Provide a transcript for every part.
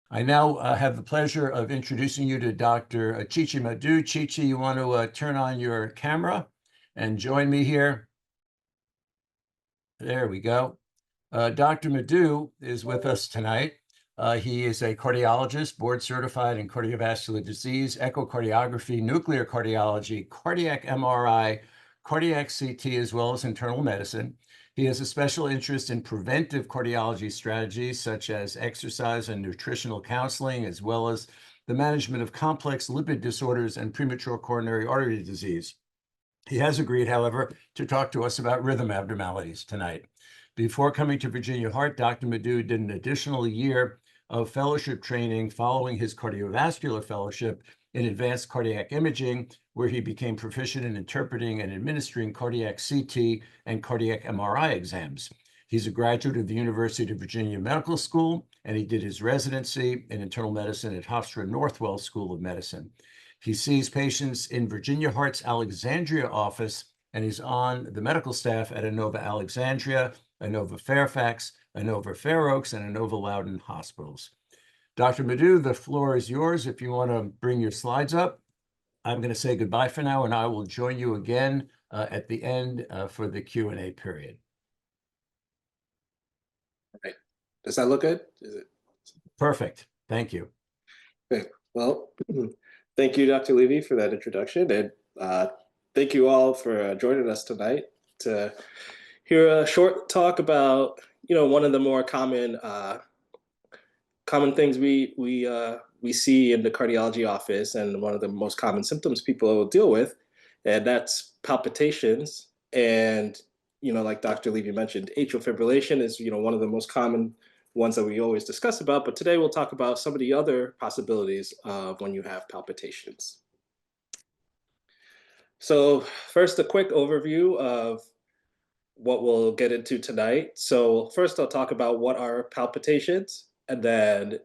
I now have the pleasure of introducing you to Dr. Madu. Chichi, you want to turn on your camera and join me here? There we go. Dr. Madu is with us tonight. He is a cardiologist, board certified in cardiovascular disease, echocardiography, nuclear cardiology, cardiac MRI, cardiac CT, as well as internal medicine. He has a special interest in preventive cardiology strategies such as exercise and nutritional counseling, as well as the management of complex lipid disorders and premature coronary artery disease. He has agreed, however, to talk to us about rhythm abnormalities tonight. Before coming to Virginia Heart, Dr. Madu did an additional year of fellowship training following his cardiovascular fellowship in advanced cardiac imaging, where he became proficient in interpreting and administering cardiac CT and cardiac MRI exams. He's a graduate of the University of Virginia Medical School, and he did his residency in internal medicine at Hofstra Northwell School of Medicine. He sees patients in Virginia Heart's Alexandria office, and he's on the medical staff at Inova Alexandria, Inova Fairfax, Inova Fair Oaks, and Inova Loudoun hospitals. Dr. Madu, the floor is yours. If you want to bring your slides up, I'm going to say goodbye for now, and I will join you again at the end for the Q&A period. Right. Does that look good? Is it perfect? Thank you. Okay. Well, thank you, Dr. Levy, for that introduction, and thank you all for joining us tonight to hear a short talk about one of the more common things we see in the cardiology office, and one of the most common symptoms people will deal with, and that's palpitations. And like Dr. Levy mentioned, atrial fibrillation is one of the most common ones that we always discuss about. But today we'll talk about some of the other possibilities of when you have palpitations. So first, a quick overview of what we'll get into tonight. So first, I'll talk about what are palpitations, and then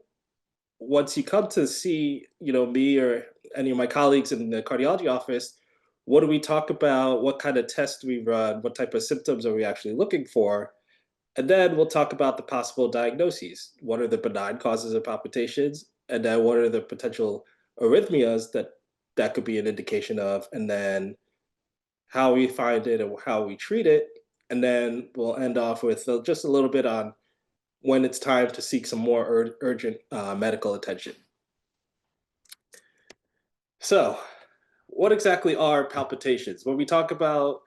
once you come to see me or any of my colleagues in the cardiology office, what do we talk about? What kind of tests do we run? What type of symptoms are we actually looking for? And then we'll talk about the possible diagnoses. What are the benign causes of palpitations? And then what are the potential arrhythmias that could be an indication of? And then how we find it and how we treat it. And then we'll end off with just a little bit on when it's time to seek some more urgent medical attention. So, what exactly are palpitations? When we talk about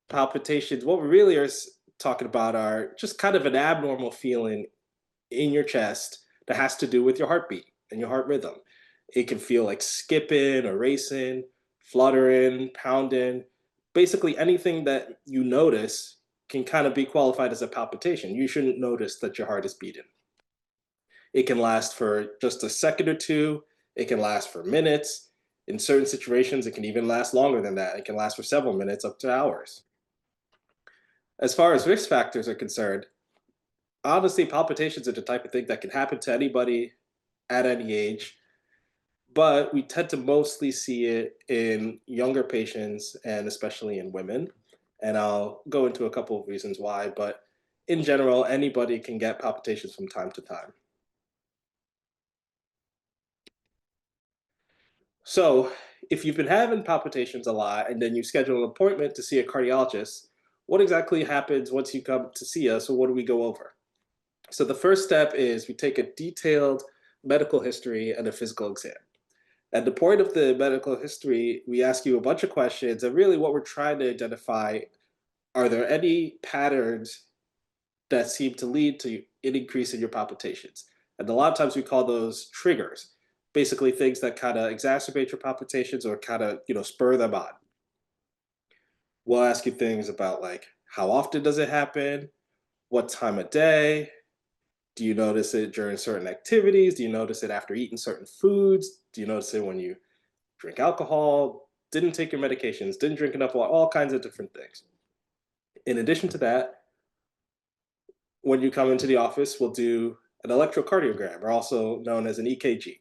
palpitations, what we really are talking about are just kind of an abnormal feeling in your chest that has to do with your heartbeat and your heart rhythm. It can feel like skipping or racing, fluttering, pounding. Basically, anything that you notice can kind of be qualified as a palpitation. You shouldn't notice that your heart is beating. It can last for just a second or two. It can last for minutes. In certain situations, it can even last longer than that. It can last for several minutes, up to hours. As far as risk factors are concerned, honestly, palpitations are the type of thing that can happen to anybody at any age, but we tend to mostly see it in younger patients and especially in women. And I'll go into a couple of reasons why, but in general, anybody can get palpitations from time to time. So if you've been having palpitations a lot and then you schedule an appointment to see a cardiologist, what exactly happens once you come to see us? So what do we go over? So the first step is we take a detailed medical history and a physical exam. At the point of the medical history, we ask you a bunch of questions, and really what we're trying to identify, are there any patterns that seem to lead to an increase in your palpitations? And a lot of times we call those triggers, basically things that kind of exacerbate your palpitations or kind of spur them on. We'll ask you things about like, how often does it happen? What time of day? Do you notice it during certain activities? Do you notice it after eating certain foods? Do you notice it when you drink alcohol, didn't take your medications, didn't drink enough water, all kinds of different things. In addition to that, when you come into the office, we'll do an electrocardiogram, or also known as an EKG.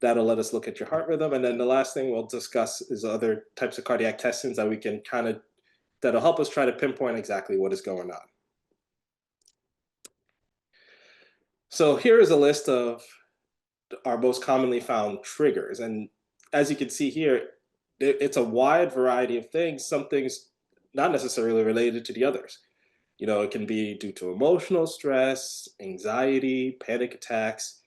That'll let us look at your heart rhythm. And then the last thing we'll discuss is other types of cardiac testings that we can that'll help us try to pinpoint exactly what is going on. So here is a list of are most commonly found triggers. And as you can see here, it's a wide variety of things, some things not necessarily related to the others. It can be due to emotional stress, anxiety, panic attacks.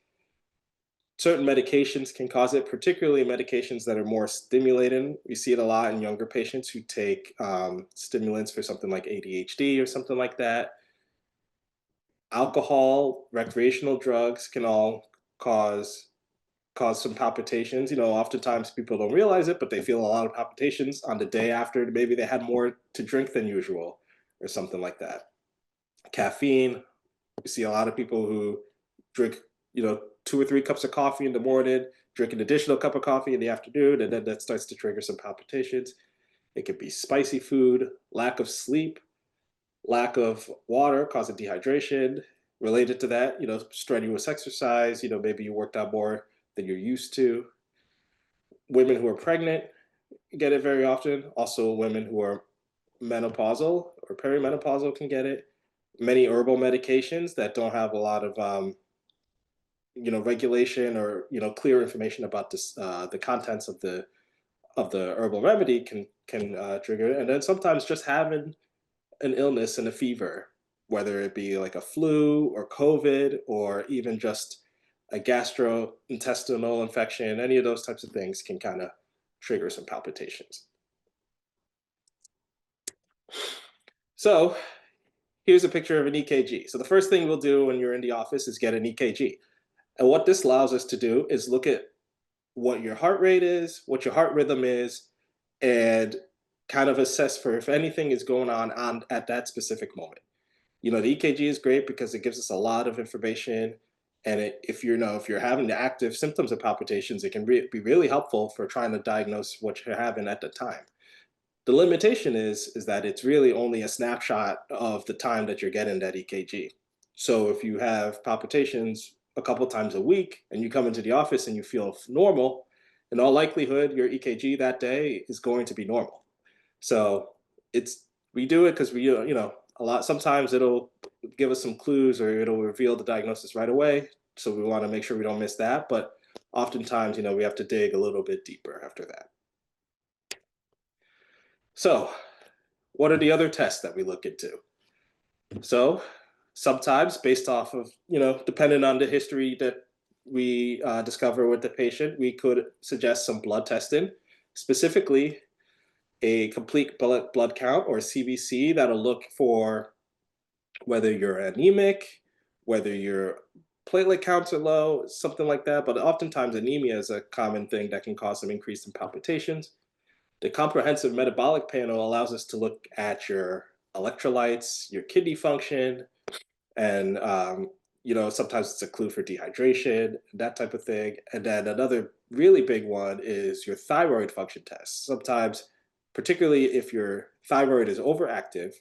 Certain medications can cause it, particularly medications that are more stimulating. We see it a lot in younger patients who take stimulants for something like ADHD or something like that. Alcohol, recreational drugs can all cause some palpitations. Oftentimes people don't realize it, but they feel a lot of palpitations on the day after maybe they had more to drink than usual or something like that. Caffeine, we see a lot of people who drink, 2 or 3 cups of coffee in the morning, drink an additional cup of coffee in the afternoon, and then that starts to trigger some palpitations. It could be spicy food, lack of sleep, lack of water causing dehydration. Related to that, strenuous exercise, maybe you worked out more than you're used to. Women who are pregnant get it very often. Also, women who are menopausal or perimenopausal can get it. Many herbal medications that don't have a lot of regulation or clear information about this, the contents of the herbal remedy can trigger it. And then sometimes just having an illness and a fever, whether it be like a flu or COVID or even just a gastrointestinal infection, any of those types of things can kind of trigger some palpitations. So here's a picture of an EKG. So the first thing we'll do when you're in the office is get an EKG. And what this allows us to do is look at what your heart rate is, what your heart rhythm is, and kind of assess for if anything is going on at that specific moment. The EKG is great because it gives us a lot of information, and if you're having the active symptoms of palpitations, it can be really helpful for trying to diagnose what you're having at the time. The limitation is that it's really only a snapshot of the time that you're getting that EKG. So if you have palpitations a couple times a week and you come into the office and you feel normal, in all likelihood, your EKG that day is going to be normal. So we do it because sometimes it'll give us some clues or it'll reveal the diagnosis right away. So we want to make sure we don't miss that. But oftentimes, we have to dig a little bit deeper after that. So what are the other tests that we look into? So sometimes based off of, depending on the history that we discover with the patient, we could suggest some blood testing, specifically a complete blood count or CBC that'll look for whether you're anemic, whether your platelet counts are low, something like that. But oftentimes anemia is a common thing that can cause some increase in palpitations. The comprehensive metabolic panel allows us to look at your electrolytes, your kidney function, and sometimes it's a clue for dehydration, that type of thing. And then another really big one is your thyroid function test. Sometimes, particularly if your thyroid is overactive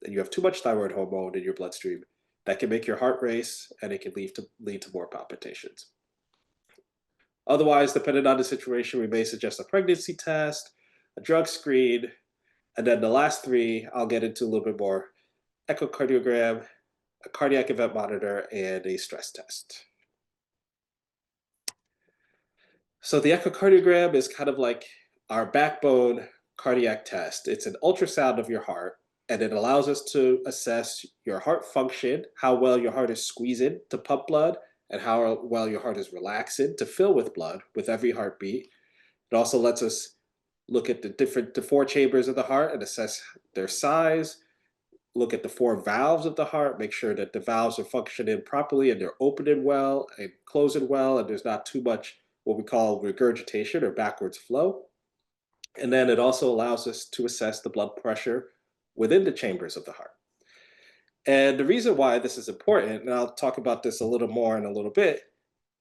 and you have too much thyroid hormone in your bloodstream, that can make your heart race and it can lead to more palpitations. Otherwise, depending on the situation, we may suggest a pregnancy test, a drug screen, and then the last three I'll get into a little bit more: echocardiogram, a cardiac event monitor, and a stress test. So the echocardiogram is kind of like our backbone cardiac test. It's an ultrasound of your heart, and it allows us to assess your heart function, how well your heart is squeezing to pump blood, and how well your heart is relaxing to fill with blood with every heartbeat. It also lets us look at the 4 chambers of the heart and assess their size, look at the 4 valves of the heart, make sure that the valves are functioning properly and they're opening well and closing well, and there's not too much what we call regurgitation or backwards flow. And then it also allows us to assess the blood pressure within the chambers of the heart. And the reason why this is important, and I'll talk about this a little more in a little bit,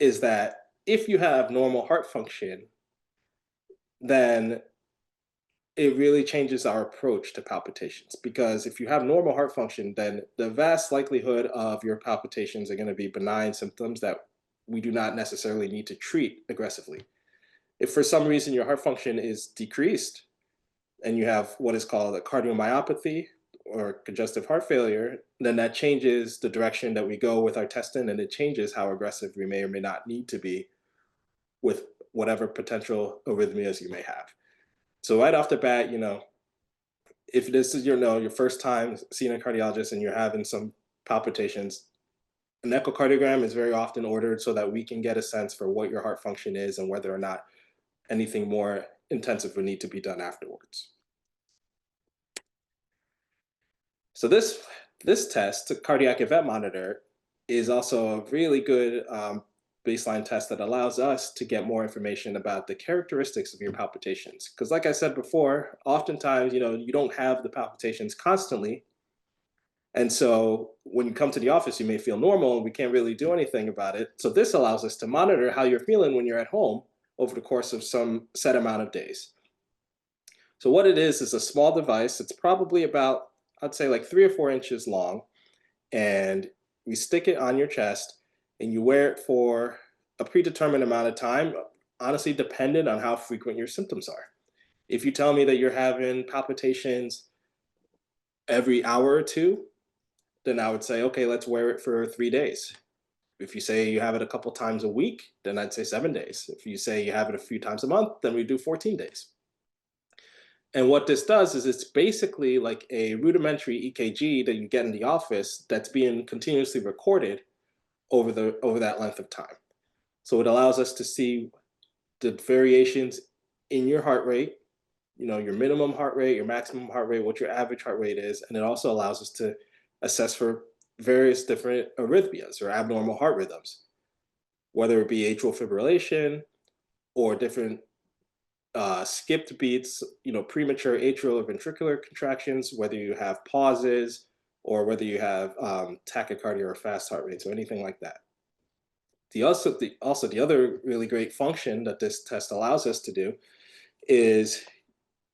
is that if you have normal heart function, then it really changes our approach to palpitations, because if you have normal heart function, then the vast likelihood of your palpitations are going to be benign symptoms that we do not necessarily need to treat aggressively. If for some reason your heart function is decreased and you have what is called a cardiomyopathy or congestive heart failure, then that changes the direction that we go with our testing, and it changes how aggressive we may or may not need to be with whatever potential arrhythmias you may have. So right off the bat, if this is your first time seeing a cardiologist and you're having some palpitations, an echocardiogram is very often ordered so that we can get a sense for what your heart function is and whether or not anything more intensive would need to be done afterwards. So this test, the cardiac event monitor, is also a really good baseline test that allows us to get more information about the characteristics of your palpitations. Because like I said before, oftentimes, you don't have the palpitations constantly. And so when you come to the office, you may feel normal and we can't really do anything about it. So this allows us to monitor how you're feeling when you're at home over the course of some set amount of days. So what it is a small device. It's probably about, I'd say like 3 or 4 inches long. And we stick it on your chest and you wear it for a predetermined amount of time, honestly, dependent on how frequent your symptoms are. If you tell me that you're having palpitations every hour or two, then I would say, okay, let's wear it for 3 days. If you say you have it a couple times a week, then I'd say 7 days. If you say you have it a few times a month, then we do 14 days. And what this does is it's basically like a rudimentary EKG that you get in the office that's being continuously recorded over that length of time. So it allows us to see the variations in your heart rate, your minimum heart rate, your maximum heart rate, what your average heart rate is, and it also allows us to assess for various different arrhythmias or abnormal heart rhythms, whether it be atrial fibrillation or different skipped beats, premature atrial or ventricular contractions, whether you have pauses or whether you have tachycardia or fast heart rates or anything like that. The other really great function that this test allows us to do is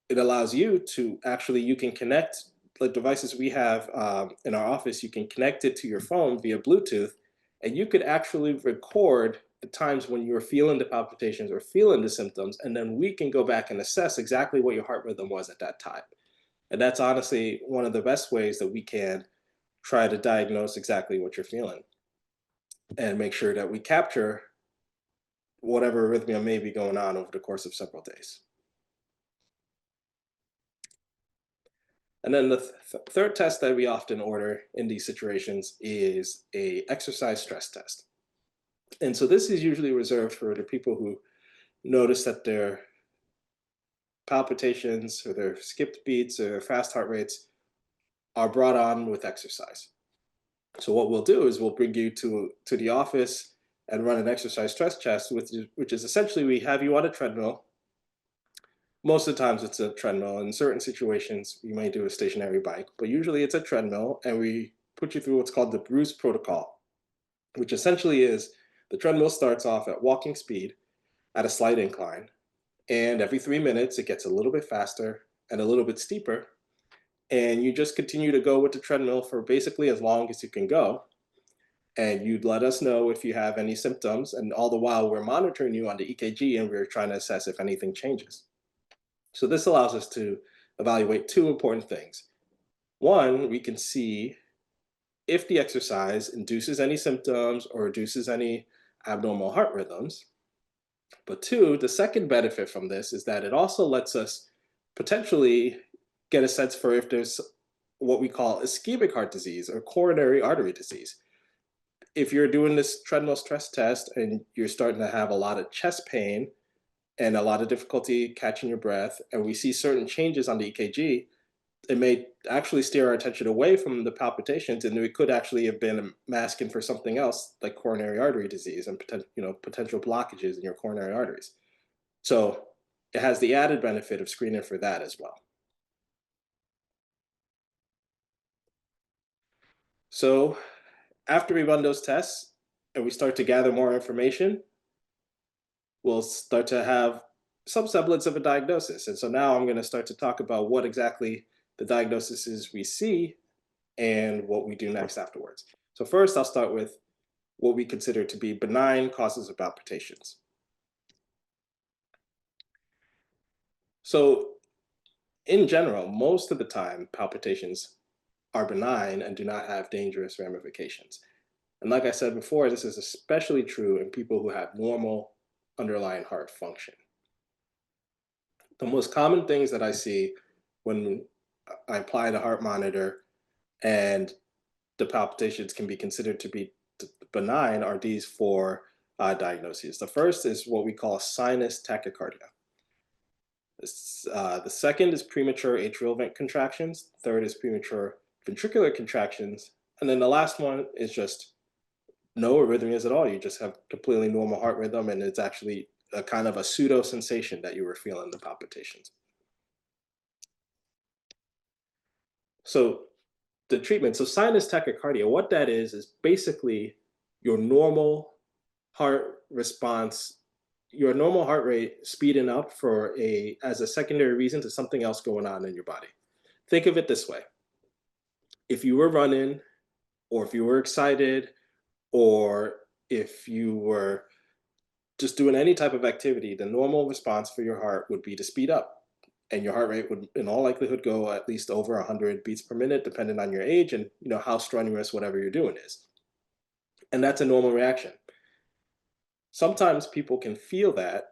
it allows you can connect the devices we have in our office. You can connect it to your phone via Bluetooth, and you could actually record the times when you're feeling the palpitations or feeling the symptoms, and then we can go back and assess exactly what your heart rhythm was at that time. And that's honestly one of the best ways that we can try to diagnose exactly what you're feeling and make sure that we capture whatever arrhythmia may be going on over the course of several days. And then the third test that we often order in these situations is a exercise stress test. And so this is usually reserved for the people who notice that their palpitations or their skipped beats or fast heart rates are brought on with exercise. So what we'll do is we'll bring you to the office and run an exercise stress test, which is essentially we have you on a treadmill. Most of the times it's a treadmill. In certain situations, we may do a stationary bike, but usually it's a treadmill, and we put you through what's called the Bruce protocol, which essentially is the treadmill starts off at walking speed at a slight incline, and every 3 minutes it gets a little bit faster and a little bit steeper, and you just continue to go with the treadmill for basically as long as you can go. And you'd let us know if you have any symptoms, and all the while we're monitoring you on the EKG and we're trying to assess if anything changes. So this allows us to evaluate two important things. One, we can see if the exercise induces any symptoms or reduces any abnormal heart rhythms. But two, the second benefit from this is that it also lets us potentially get a sense for if there's what we call ischemic heart disease or coronary artery disease. If you're doing this treadmill stress test and you're starting to have a lot of chest pain and a lot of difficulty catching your breath, and we see certain changes on the EKG, it may actually steer our attention away from the palpitations, and we could actually have been masking for something else like coronary artery disease and potential blockages in your coronary arteries. So it has the added benefit of screening for that as well. So after we run those tests and we start to gather more information, we'll start to have some semblance of a diagnosis. And so now I'm going to start to talk about what exactly the diagnosis is we see and what we do next afterwards. So first, I'll start with what we consider to be benign causes of palpitations. So in general, most of the time, palpitations are benign and do not have dangerous ramifications. And like I said before, this is especially true in people who have normal underlying heart function. The most common things that I see when I apply the heart monitor and the palpitations can be considered to be benign are these four diagnoses. The first is what we call sinus tachycardia. The second is premature atrial vent contractions. Third is premature ventricular contractions. And then the last one is just no arrhythmias at all. You just have completely normal heart rhythm, and it's actually a kind of a pseudo sensation that you were feeling the palpitations. So the treatment, so sinus tachycardia, what that is basically your normal heart response, your normal heart rate speeding up as a secondary reason to something else going on in your body. Think of it this way. If you were running, or if you were excited, or if you were just doing any type of activity, the normal response for your heart would be to speed up. And your heart rate would in all likelihood go at least over 100 beats per minute, depending on your age and how strenuous whatever you're doing is. And that's a normal reaction. Sometimes people can feel that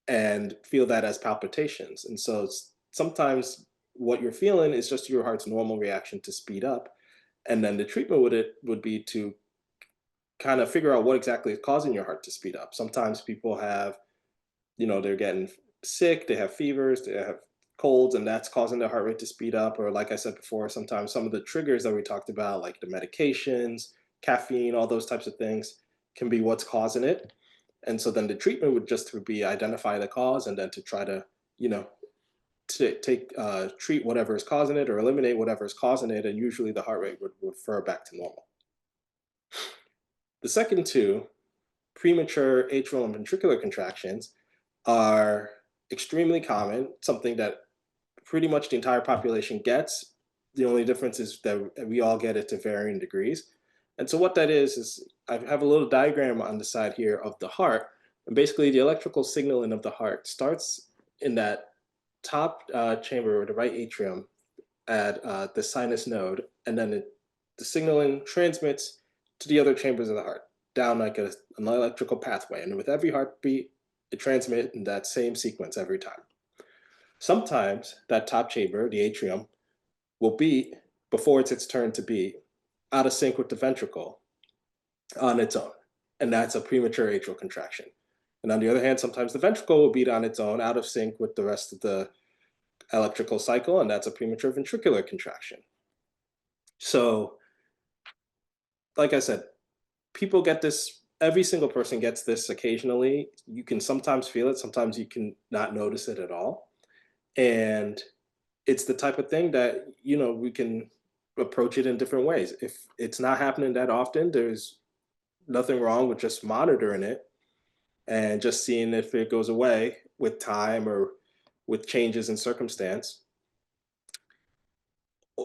and feel that as palpitations. And so sometimes what you're feeling is just your heart's normal reaction to speed up. And then the treatment would be to kind of figure out what exactly is causing your heart to speed up. Sometimes people have, they're getting sick, they have fevers, they have colds, and that's causing their heart rate to speed up. Or like I said before, sometimes some of the triggers that we talked about, like the medications, caffeine, all those types of things can be what's causing it. And so then the treatment would just be identify the cause and then to try to, treat whatever is causing it or eliminate whatever is causing it. And usually the heart rate would refer back to normal. The second two, premature atrial and ventricular contractions, are extremely common, something that pretty much the entire population gets. The only difference is that we all get it to varying degrees. And so what that is I have a little diagram on the side here of the heart. And basically the electrical signaling of the heart starts in that top chamber or the right atrium at the sinus node. And then the signaling transmits to the other chambers of the heart down like an electrical pathway. And with every heartbeat, it transmits in that same sequence every time. Sometimes that top chamber, the atrium, will beat before it's its turn to beat out of sync with the ventricle on its own. And that's a premature atrial contraction. And on the other hand, sometimes the ventricle will beat on its own out of sync with the rest of the electrical cycle, and that's a premature ventricular contraction. So, like I said, people get this, every single person gets this occasionally. You can sometimes feel it, sometimes you can not notice it at all. And it's the type of thing that, we can approach it in different ways. If it's not happening that often, there's nothing wrong with just monitoring it and just seeing if it goes away with time or with changes in circumstance.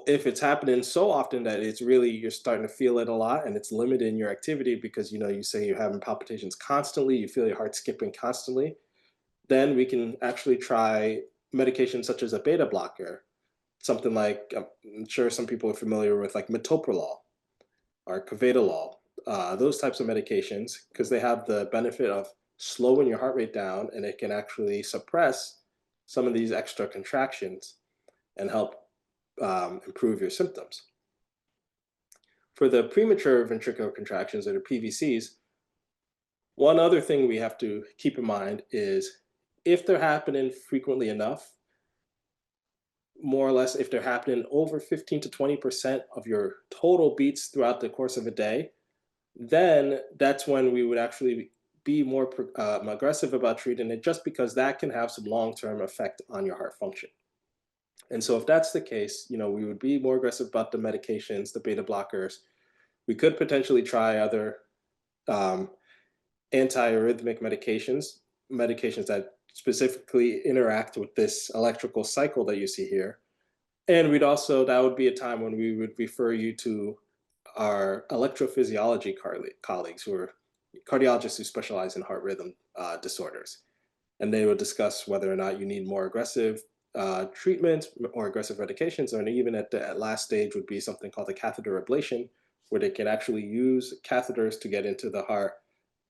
If it's happening so often that it's really, you're starting to feel it a lot and it's limiting your activity because, you say you're having palpitations constantly, you feel your heart skipping constantly, then we can actually try medications such as a beta blocker, something like, I'm sure some people are familiar with like metoprolol or carvedilol, those types of medications, because they have the benefit of slowing your heart rate down and it can actually suppress some of these extra contractions and help improve your symptoms. For the premature ventricular contractions, or the PVCs, one other thing we have to keep in mind is if they're happening frequently enough, more or less if they're happening over 15 to 20% of your total beats throughout the course of a day, then that's when we would actually be more aggressive about treating it, just because that can have some long-term effect on your heart function. And so if that's the case, we would be more aggressive about the medications, the beta blockers. We could potentially try other anti-arrhythmic medications that specifically interact with this electrical cycle that you see here. And that would be a time when we would refer you to our electrophysiology colleagues, who are cardiologists who specialize in heart rhythm disorders. And they would discuss whether or not you need more aggressive treatment or aggressive medications, or even at the last stage would be something called a catheter ablation, where they can actually use catheters to get into the heart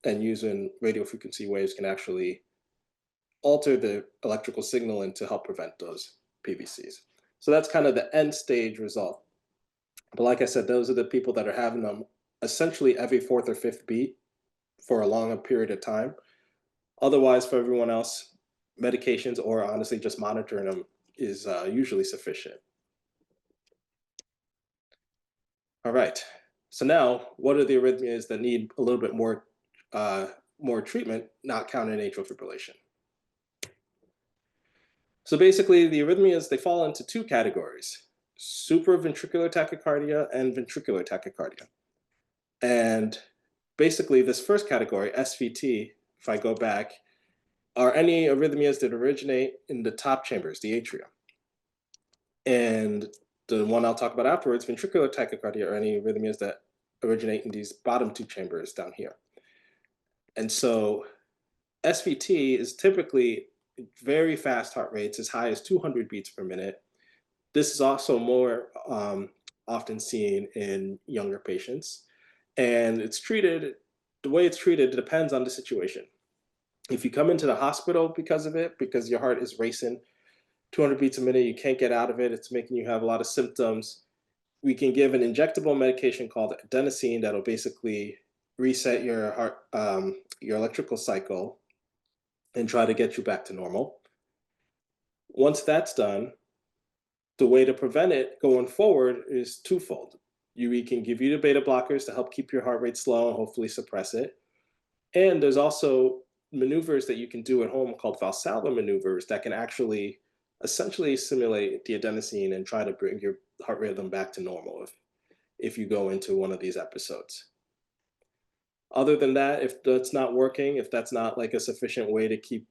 and using radio frequency waves can actually alter the electrical signaling to help prevent those PVCs. So that's kind of the end stage result. But like I said, those are the people that are having them essentially every fourth or fifth beat for a longer period of time. Otherwise, for everyone else, medications or honestly just monitoring them is usually sufficient. All right. So now, what are the arrhythmias that need a little bit more treatment, not counting atrial fibrillation? So basically, the arrhythmias, they fall into two categories: supraventricular tachycardia and ventricular tachycardia. And basically, this first category, SVT, if I go back, are any arrhythmias that originate in the top chambers, the atrium. And the one I'll talk about afterwards, ventricular tachycardia, are any arrhythmias that originate in these bottom two chambers down here. And so SVT is typically very fast heart rates, as high as 200 beats per minute. This is also more often seen in younger patients. And the way it's treated depends on the situation. If you come into the hospital because of it, because your heart is racing 200 beats a minute, you can't get out of it, it's making you have a lot of symptoms, we can give an injectable medication called adenosine that'll basically reset your heart, your electrical cycle and try to get you back to normal. Once that's done, the way to prevent it going forward is twofold. We can give you the beta blockers to help keep your heart rate slow and hopefully suppress it. And there's also maneuvers that you can do at home called Valsalva maneuvers that can actually essentially simulate the adenosine and try to bring your heart rhythm back to normal if you go into one of these episodes. Other than that, if that's not working, if that's not like a sufficient way to keep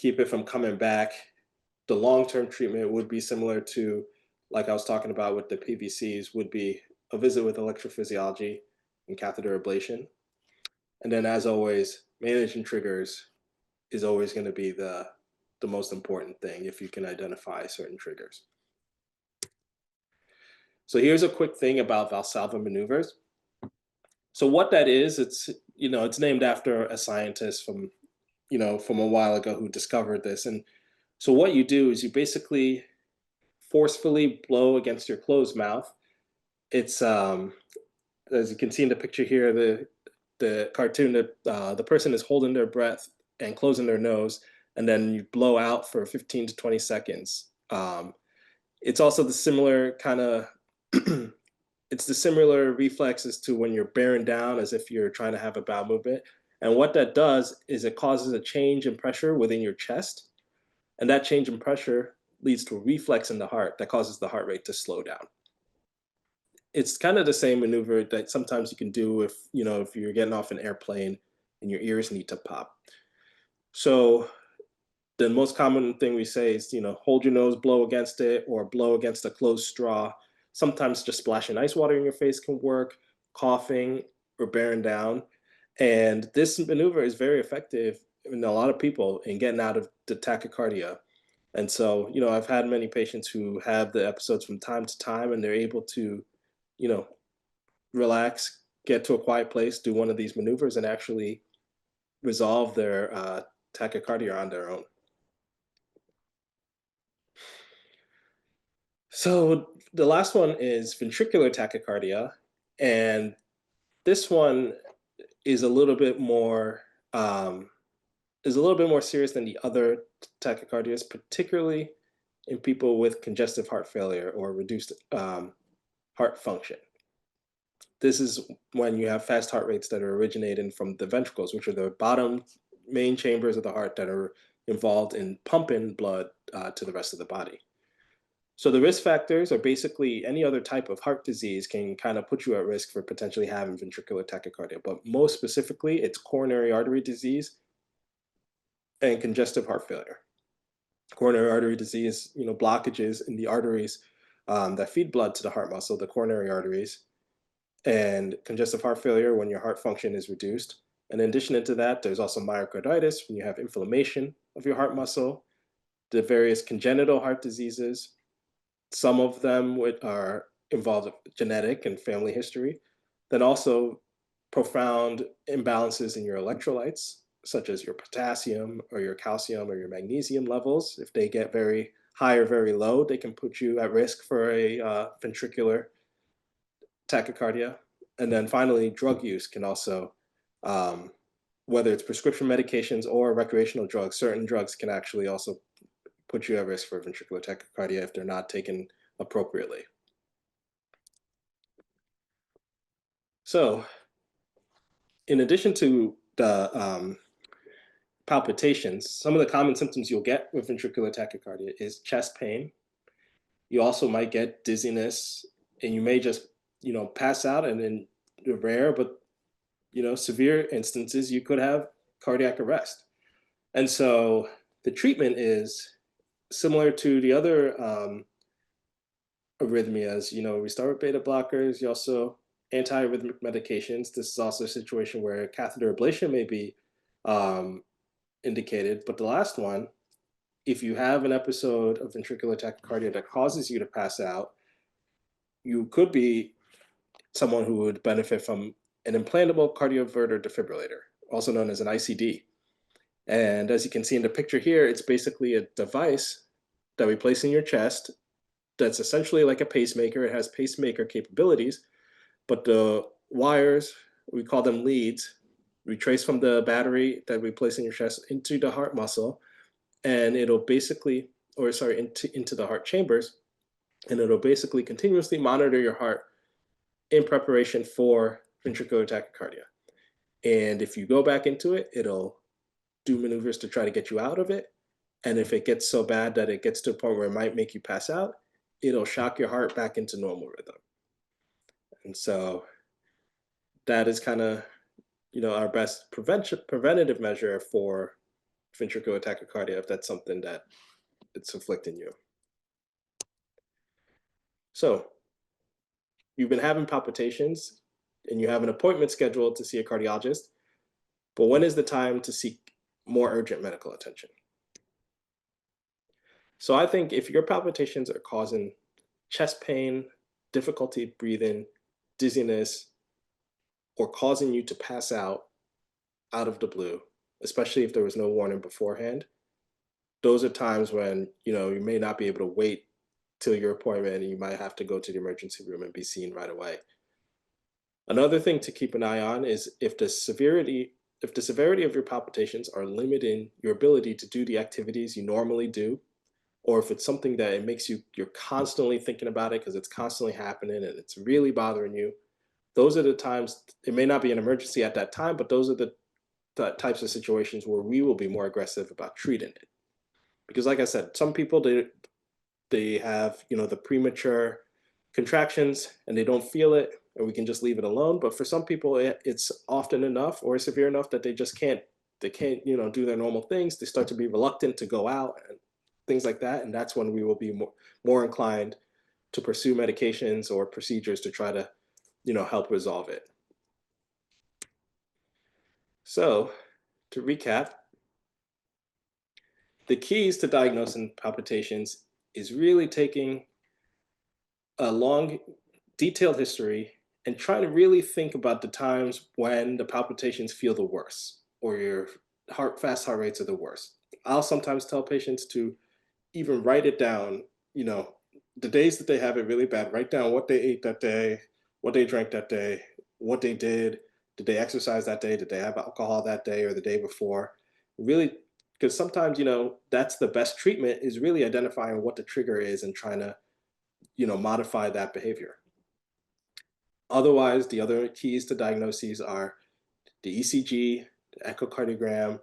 it from coming back, the long-term treatment would be similar to, like I was talking about with the PVCs, would be a visit with electrophysiology and catheter ablation. And then, as always, managing triggers is always going to be the most important thing if you can identify certain triggers. So here's a quick thing about Valsalva maneuvers. So what that is, it's named after a scientist from a while ago who discovered this. And so what you do is you basically forcefully blow against your closed mouth. It's as you can see in the picture here, the cartoon, that the person is holding their breath and closing their nose, and then you blow out for 15 to 20 seconds. It's also the similar kind of it's the similar reflexes to when you're bearing down as if you're trying to have a bowel movement. And what that does is it causes a change in pressure within your chest. And that change in pressure leads to a reflex in the heart that causes the heart rate to slow down. It's kind of the same maneuver that sometimes you can do if you're getting off an airplane and your ears need to pop. So the most common thing we say is, hold your nose, blow against it, or blow against a closed straw. Sometimes just splashing ice water in your face can work, coughing, or bearing down. And this maneuver is very effective in a lot of people in getting out of the tachycardia. And so, I've had many patients who have the episodes from time to time, and they're able to, relax, get to a quiet place, do one of these maneuvers, and actually resolve their tachycardia on their own. So the last one is ventricular tachycardia, and this one is a little bit more serious than the other tachycardias, particularly in people with congestive heart failure or reduced heart function. This is when you have fast heart rates that are originating from the ventricles, which are the bottom main chambers of the heart that are involved in pumping blood to the rest of the body. So the risk factors are basically any other type of heart disease can kind of put you at risk for potentially having ventricular tachycardia, but most specifically, it's coronary artery disease and congestive heart failure. Coronary artery disease, blockages in the arteries that feed blood to the heart muscle, the coronary arteries, and congestive heart failure when your heart function is reduced. And in addition to that, there's also myocarditis when you have inflammation of your heart muscle, the various congenital heart diseases. Some of them are involved with genetic and family history. Then also profound imbalances in your electrolytes, such as your potassium or your calcium or your magnesium levels. If they get very high or very low, they can put you at risk for a ventricular tachycardia. And then finally, drug use can also, um, whether it's prescription medications or recreational drugs, certain drugs can actually also put you at risk for ventricular tachycardia if they're not taken appropriately. So, in addition to the palpitations, some of the common symptoms you'll get with ventricular tachycardia is chest pain. You also might get dizziness, and you may just, pass out, and in the rare but severe instances, you could have cardiac arrest. And so the treatment is similar to the other arrhythmias. We start with beta blockers. You also antiarrhythmic medications. This is also a situation where catheter ablation may be um, indicated. But the last one, if you have an episode of ventricular tachycardia that causes you to pass out, you could be someone who would benefit from an implantable cardioverter defibrillator, also known as an ICD. And as you can see in the picture here, it's basically a device that we place in your chest that's essentially like a pacemaker. It has pacemaker capabilities, but the wires, we call them leads, we trace from the battery that we place in your chest into the heart muscle, and it'll basically, or sorry, into the heart chambers, and it'll basically continuously monitor your heart in preparation for ventricular tachycardia. And if you go back into it, it'll do maneuvers to try to get you out of it. And if it gets so bad that it gets to a point where it might make you pass out, it'll shock your heart back into normal rhythm. And so that is kind of, our best preventative measure for ventricular tachycardia, if that's something that it's afflicting you. So you've been having palpitations and you have an appointment scheduled to see a cardiologist, but when is the time to seek more urgent medical attention? So I think if your palpitations are causing chest pain, difficulty breathing, dizziness, or causing you to pass out of the blue, especially if there was no warning beforehand, those are times when, you may not be able to wait till your appointment and you might have to go to the emergency room and be seen right away. Another thing to keep an eye on is if the severity of your palpitations are limiting your ability to do the activities you normally do, or if it's something that you're constantly thinking about it because it's constantly happening and it's really bothering you, those are the times. It may not be an emergency at that time, but those are the types of situations where we will be more aggressive about treating it. Because like I said, some people, they have, the premature contractions and they don't feel it and we can just leave it alone. But for some people, it's often enough or severe enough that they can't, do their normal things. They start to be reluctant to go out and things like that. And that's when we will be more inclined to pursue medications or procedures to try to, help resolve it. So to recap, the keys to diagnosing palpitations is really taking a long, detailed history and trying to really think about the times when the palpitations feel the worst or your fast heart rates are the worst. I'll sometimes tell patients to even write it down, the days that they have it really bad, write down what they ate that day, what they drank that day, what they did they exercise that day, did they have alcohol that day or the day before? Really, because sometimes, that's the best treatment is really identifying what the trigger is and trying to, modify that behavior. Otherwise, the other keys to diagnoses are the ECG, the echocardiogram,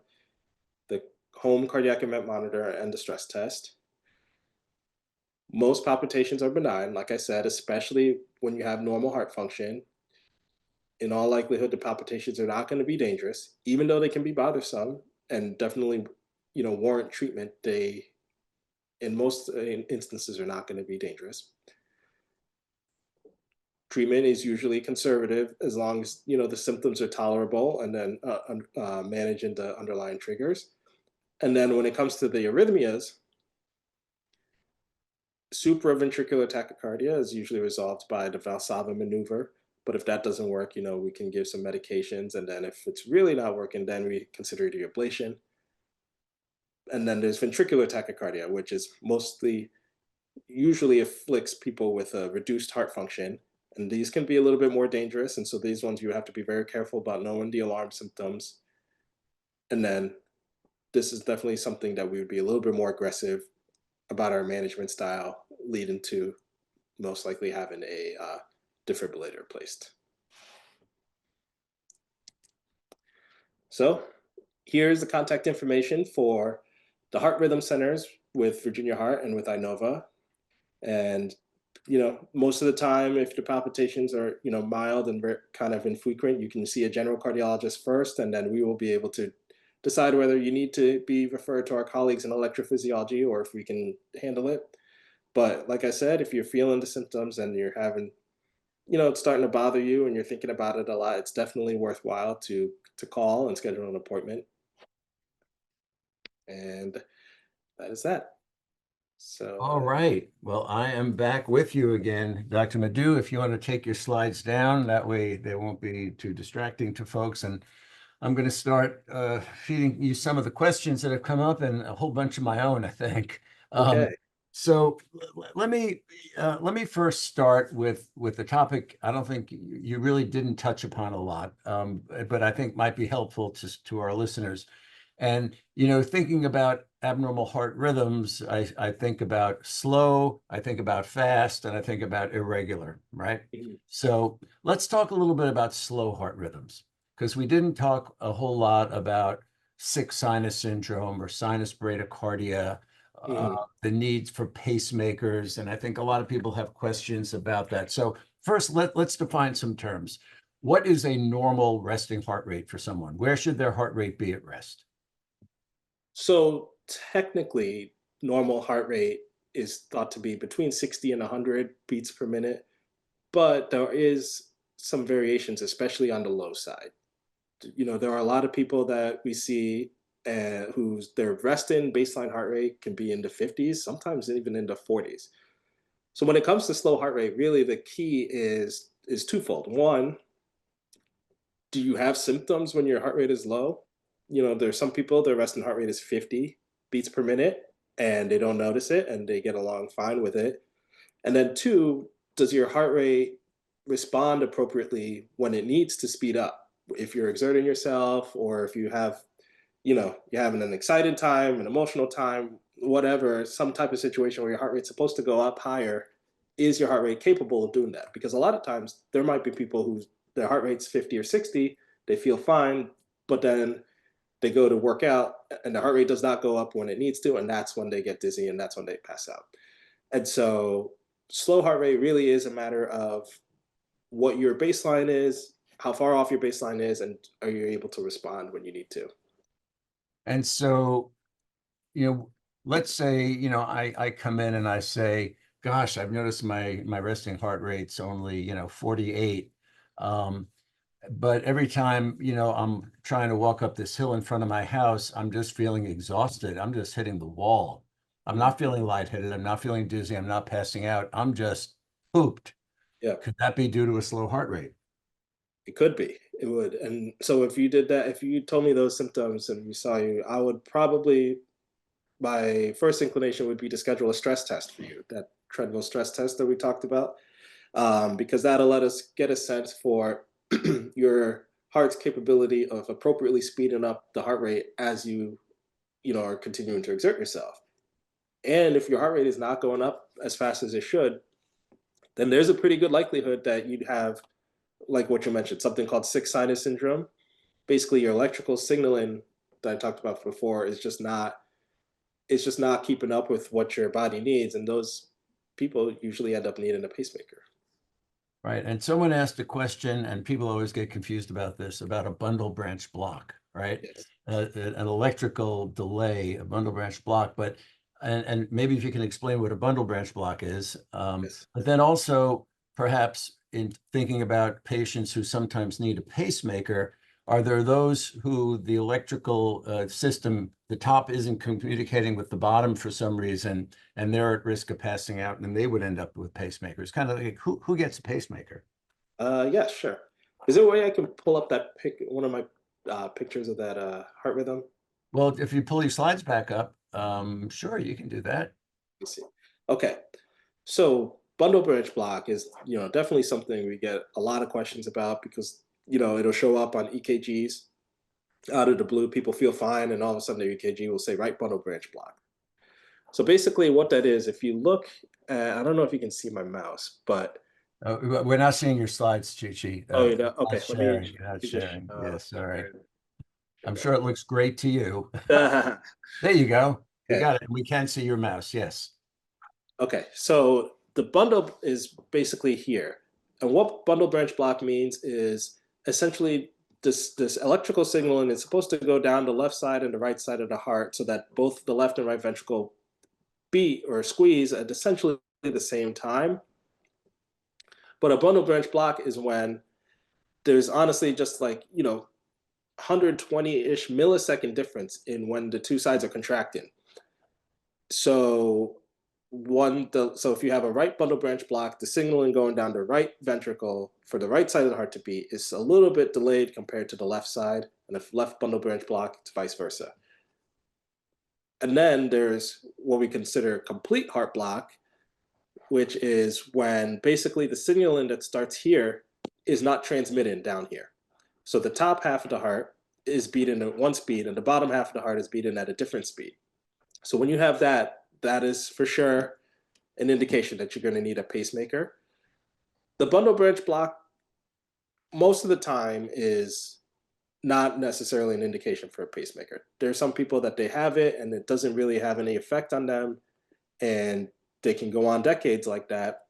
the home cardiac event monitor, and the stress test. Most palpitations are benign, like I said, especially when you have normal heart function. In all likelihood, the palpitations are not going to be dangerous, even though they can be bothersome and definitely, warrant treatment. They, in most instances, are not going to be dangerous. Treatment is usually conservative as long as, the symptoms are tolerable and then managing the underlying triggers. And then when it comes to the arrhythmias, supraventricular tachycardia is usually resolved by the Valsalva maneuver, But if that doesn't work, we can give some medications. And then if it's really not working, then we consider the ablation. And then there's ventricular tachycardia, which is usually afflicts people with a reduced heart function. And these can be a little bit more dangerous. And so these ones you have to be very careful about knowing the alarm symptoms. And then this is definitely something that we would be a little bit more aggressive about our management style, leading to most likely having a defibrillator placed. So here's the contact information for the heart rhythm centers with Virginia Heart and with Inova. And most of the time, if the palpitations are mild and kind of infrequent, you can see a general cardiologist first, and then we will be able to decide whether you need to be referred to our colleagues in electrophysiology or if we can handle it. But like I said, if you're feeling the symptoms and you're having, it's starting to bother you and you're thinking about it a lot, it's definitely worthwhile to call and schedule an appointment. And that is that. So, All right. Well, I am back with you again, Dr. Madu. If you want to take your slides down, that way they won't be too distracting to folks. And I'm going to start feeding you some of the questions that have come up and a whole bunch of my own, I think. okay. So let me first start with the topic I don't think you really didn't touch upon a lot, but I think might be helpful to our listeners. And thinking about abnormal heart rhythms, I think about slow, I think about fast, and I think about irregular, right? Mhm. So let's talk a little bit about slow heart rhythms, because we didn't talk a whole lot about sick sinus syndrome or sinus bradycardia, Mhm. the needs for pacemakers, and I think a lot of people have questions about that. So first, let's define some terms. What is a normal resting heart rate for someone? Where should their heart rate be at rest? So technically, normal heart rate is thought to be between 60 and 100 beats per minute, but there is some variations, especially on the low side. There are a lot of people that we see whose their resting baseline heart rate can be in the 50s, sometimes even in the 40s. So when it comes to slow heart rate, really the key is twofold. One, do you have symptoms when your heart rate is low? There's some people, their resting heart rate is 50 beats per minute and they don't notice it and they get along fine with it. And then two, does your heart rate respond appropriately when it needs to speed up? If you're exerting yourself or if you have, you're having an excited time, an emotional time, whatever, some type of situation where your heart rate's supposed to go up higher, is your heart rate capable of doing that? Because a lot of times there might be people who their heart rate's 50 or 60, they feel fine, but then they go to work out and the heart rate does not go up when it needs to, and that's when they get dizzy and that's when they pass out. And so slow heart rate really is a matter of what your baseline is, how far off your baseline is, and are you able to respond when you need to? And so, you know, let's say, I come in and I say, gosh, I've noticed my resting heart rate's only, 48. But every time, I'm trying to walk up this hill in front of my house, I'm just feeling exhausted. I'm just hitting the wall. I'm Mhm. not feeling lightheaded. I'm not feeling dizzy. I'm not passing out. I'm just pooped. Yeah, Could that be due to a slow heart rate? it could be. It would. And so if you did that, if you told me those symptoms and we saw you, I would probably, my first inclination would be to schedule a stress test for you, that treadmill stress test that we talked about, because that'll let us get a sense for your heart's capability of appropriately speeding up the heart rate as you are continuing to exert yourself. And if your heart rate is not going up as fast as it should, then there's a pretty good likelihood that you'd have, like what you mentioned, something called sick sinus syndrome. Basically, your electrical signaling that I talked about before is just not, it's just not keeping up with what your body needs, and those people usually end up needing a pacemaker. Right. And someone asked a question, and people always get confused about this, about a bundle branch block, right? Yes. An electrical delay, a bundle branch block. But and maybe if you can explain what a bundle branch block is, Yes. but then also perhaps in thinking about patients who sometimes need a pacemaker, are there those who the electrical system, the top isn't communicating with the bottom for some reason, and they're at risk of passing out, and they would end up with pacemakers? Kind of like who gets a pacemaker? Yeah, sure. Is there a way I can pull up that one of my pictures of that heart rhythm? Well, if you pull your slides back up, sure, you can do that. Let me see. Okay, so bundle branch block is definitely something we get a lot of questions about because it'll show up on EKGs out of the blue. People feel fine, and all of a sudden their EKG will say right bundle branch block. So basically, what that is, if you look, I don't know if you can see my mouse, but We're not seeing your slides, Chi. oh, you know, Not okay. Let me, sharing. You're not let me just sharing. Yes, sorry. share I'm that. sure it looks great to you. Okay. There you go. We got it. We can see your mouse. Yes. Okay, so the bundle is basically here. And what bundle branch block means is essentially this electrical signal, and it's supposed to go down the left side and the right side of the heart so that both the left and right ventricle beat or squeeze at essentially the same time. But a bundle branch block is when there's honestly just 120-ish millisecond difference in when the two sides are contracting. So so if you have a right bundle branch block, the signaling going down the right ventricle for the right side of the heart to beat is a little bit delayed compared to the left side, and if left bundle branch block, it's vice versa. And then there's what we consider complete heart block, which is when basically the signaling that starts here is not transmitted down here. So the top half of the heart is beating at one speed, and the bottom half of the heart is beating at a different speed. So when you have that, that is for sure an indication that you're going to need a pacemaker. The bundle branch block, most of the time, is not necessarily an indication for a pacemaker. There are some people that they have it and it doesn't really have any effect on them, and they can go on decades like that.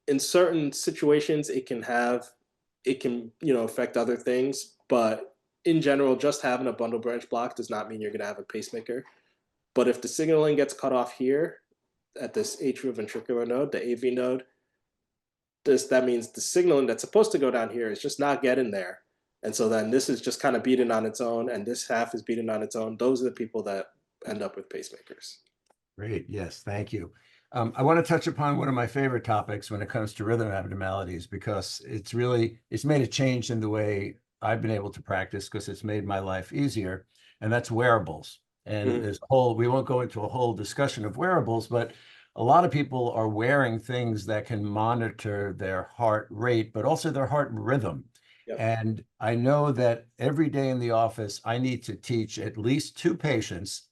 In certain situations, it can affect other things, but in general, just having a bundle branch block does not mean you're going to have a pacemaker. But if the signaling gets cut off here at this atrioventricular node, the AV node, that means the signaling that's supposed to go down here is just not getting there. And so then this is just kind of beating on its own, and this half is beating on its own. Those are the people that end up with pacemakers. Great. Yes. Thank you. I want to touch upon one of my favorite topics when it comes to rhythm abnormalities, because it's made a change in the way I've been able to practice because it's made my life easier. And that's wearables. And Mhm. we won't go into a whole discussion of wearables, but a lot of people are wearing things that can monitor their heart rate, but also their heart rhythm. Yep. And I know that every day in the office, I need to teach at least two patients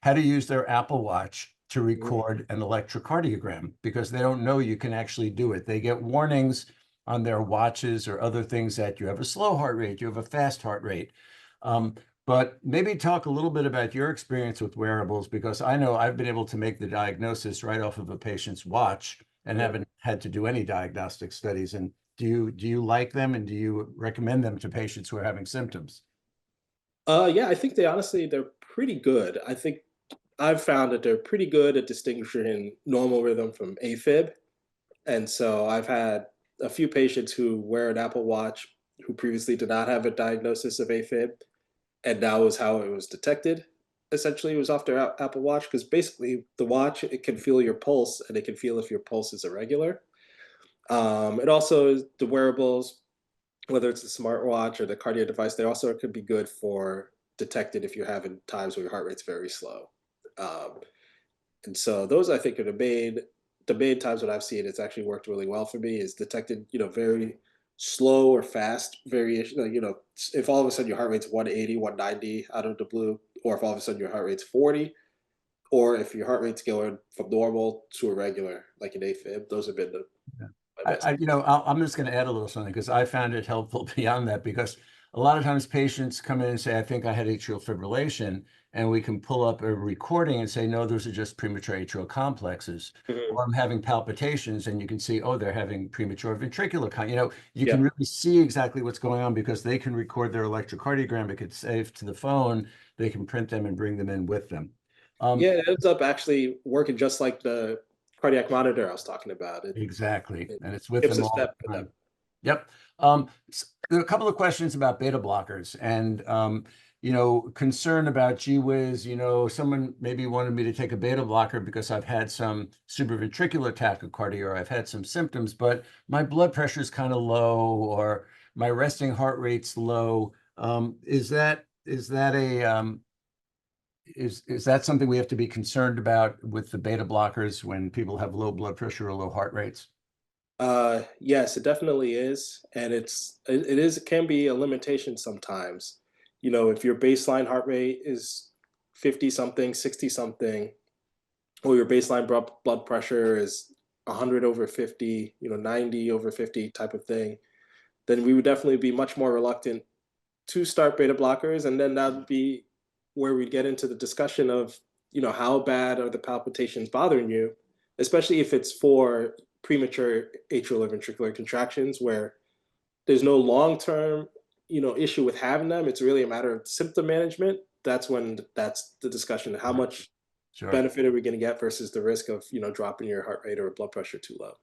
how to use their Apple Watch to Mhm. record an electrocardiogram because they don't know you can actually do it. They get warnings on their watches or other things that you have a slow heart rate, you have a fast heart rate. Um, but maybe talk a little bit about your experience with wearables, because I know I've been able to make the diagnosis right off of a patient's watch and Yeah. haven't had to do any diagnostic studies. And do you like them, and do you recommend them to patients who are having symptoms? Yeah, I think they're pretty good. I think I've found that they're pretty good at distinguishing normal rhythm from AFib. And so I've had a few patients who wear an Apple Watch who previously did not have a diagnosis of AFib, and that was how it was detected. Essentially, it was off their Apple Watch because basically the watch, it can feel your pulse and it can feel if your pulse is irregular. It also is the wearables, whether it's the smartwatch or the cardio device, they also could be good for detected if you're having times where your heart rate's very slow. Um, and so those I think are the main times when I've seen it's actually worked really well for me is detected, very slow or fast variation. If all of a sudden your heart rate's 180, 190 out of the blue, or if all of a sudden your heart rate's 40, or if your heart rate's going from normal to irregular, like an AFib, those have been my best. I'm just going to add a little something because I found it helpful beyond that, because a lot of times patients come in and say, I think I had atrial fibrillation, and we can pull up a recording and say, no, those are just premature atrial complexes. Mhm. Or I'm having palpitations, and you can see, oh, they're having premature ventricular you can Yep. really see exactly what's going on because they can record their electrocardiogram. It gets saved to the phone. They can print them and bring them in with them. Um, Yeah, it ends up actually working just like the cardiac monitor I was talking about. It, exactly. it And it's with skips them a all step for the them. time. Yep. There are a couple of questions about beta blockers. And, concern about, gee whiz, someone maybe wanted me to take a beta blocker because I've had some supraventricular tachycardia or I've had some symptoms, but my blood pressure is kind of low or my resting heart rate's low. Is that something we have to be concerned about with the beta blockers when people have low blood pressure or low heart rates? Yes, it definitely is, and it can be a limitation sometimes. If your baseline heart rate is 50 something, 60 something, or your baseline blood pressure is 100 over 50, 90 over 50 type of thing, then we would definitely be much more reluctant to start beta blockers, and then that would be where we get into the discussion of, how bad are the palpitations bothering you, especially if it's for premature atrial or ventricular contractions where there's no long-term, issue with having them. It's really a matter of symptom management. That's the discussion. How much Sure. benefit are we going to get versus the risk of, dropping your heart rate or blood pressure too low?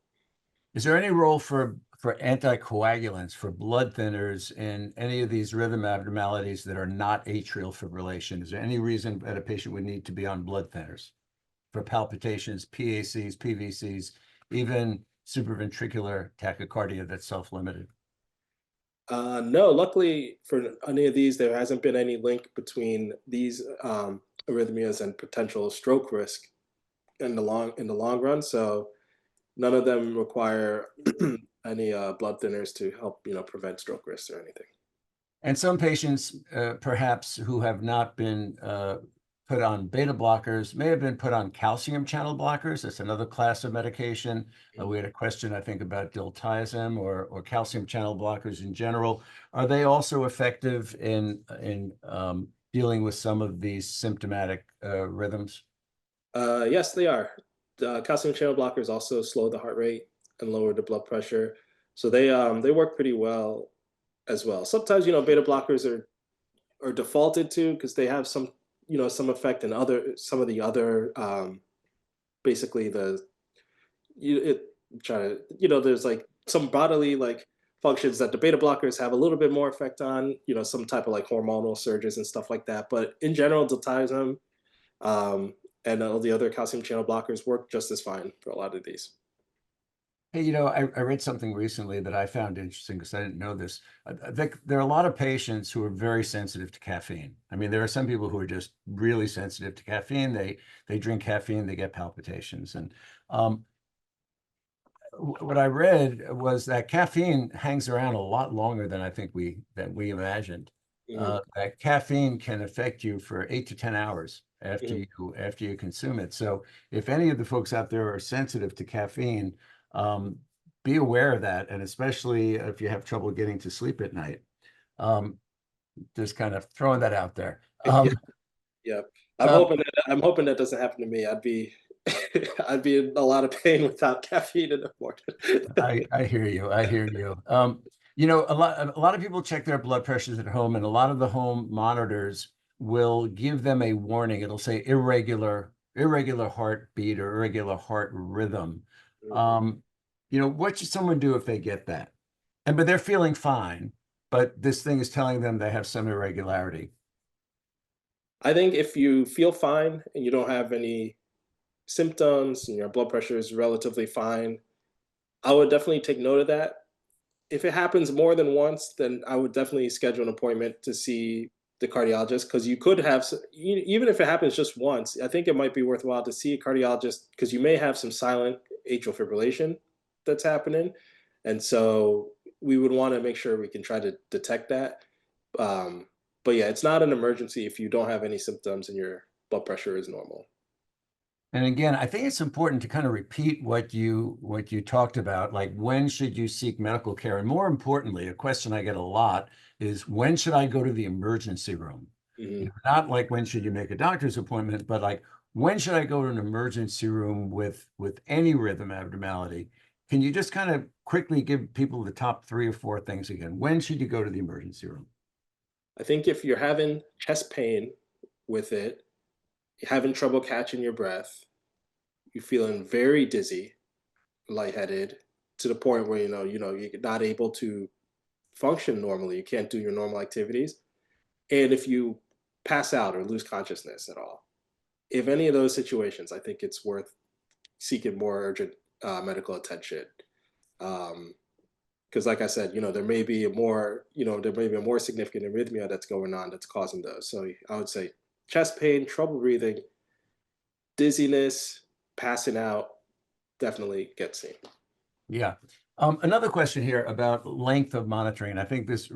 Is there any role for anticoagulants, for blood thinners in any of these rhythm abnormalities that are not atrial fibrillation? Is there any reason that a patient would need to be on blood thinners for palpitations, PACs, PVCs, even supraventricular tachycardia that's self-limited? No, luckily for any of these, there hasn't been any link between these arrhythmias and potential stroke risk in the long run. So none of them require any blood thinners to help prevent stroke risks or anything. And some patients, perhaps who have not been put on beta blockers, may have been put on calcium channel blockers. That's another class of medication. We had a question, I think, about diltiazem or calcium channel blockers in general. Are they also effective in dealing with some of these symptomatic rhythms? Yes, they are. The calcium channel blockers also slow the heart rate and lower the blood pressure, so they work pretty well as well. Sometimes beta blockers are defaulted to because they have some effect in some of the other basically the you it try to there's like some bodily like functions that the beta blockers have a little bit more effect on, some type of like hormonal surges and stuff like that. But in general, diltiazem um, and all the other calcium channel blockers work just as fine for a lot of these. Hey, I read something recently that I found interesting because I didn't know this. I think there are a lot of patients who are very sensitive to caffeine. I mean, there are some people who are just really sensitive to caffeine. They drink caffeine, they get palpitations. And um, what I read was that caffeine hangs around a lot longer than I think we imagined. Mhm, That caffeine can affect you for 8 to 10 hours mhm. after you consume it. So if any of the folks out there are sensitive to caffeine, um, be aware of that, and especially if you have trouble getting to sleep at night. Um, just kind of throwing that out there. Yeah, yeah. Um, I'm hoping that doesn't happen to me. I'd be in a lot of pain without caffeine in the morning. I hear you. I hear you. A lot of people check their blood pressures at home, and a lot of the home monitors will give them a warning. It'll say irregular heartbeat or irregular heart rhythm. Mhm. Um, what should someone do if they get that? But they're feeling fine, but this thing is telling them they have some irregularity. I think if you feel fine and you don't have any symptoms and your blood pressure is relatively fine, I would definitely take note of that. If it happens more than once, then I would definitely schedule an appointment to see the cardiologist because you could have, even if it happens just once, I think it might be worthwhile to see a cardiologist because you may have some silent atrial fibrillation that's happening. And so we would want to make sure we can try to detect that. Um, but yeah, it's not an emergency if you don't have any symptoms and your blood pressure is normal. And again, I think it's important to kind of repeat what you talked about, like when should you seek medical care? And more importantly, a question I get a lot is when should I go to the emergency room? Mhm. Not like when should you make a doctor's appointment, but like when should I go to an emergency room with any rhythm abnormality? Can you just kind of quickly give people the top 3 or 4 things again? When should you go to the emergency room? I think if you're having chest pain with it, you're having trouble catching your breath, you're feeling very dizzy, lightheaded, to the point where you're not able to function normally. You can't do your normal activities. And if you pass out or lose consciousness at all. If any of those situations, I think it's worth seeking more urgent medical attention. Because, like I said, there may be a more significant arrhythmia that's going on that's causing those. So I would say chest pain, trouble breathing, dizziness, passing out, definitely get seen. Yeah. Another question here about length of monitoring. I think this,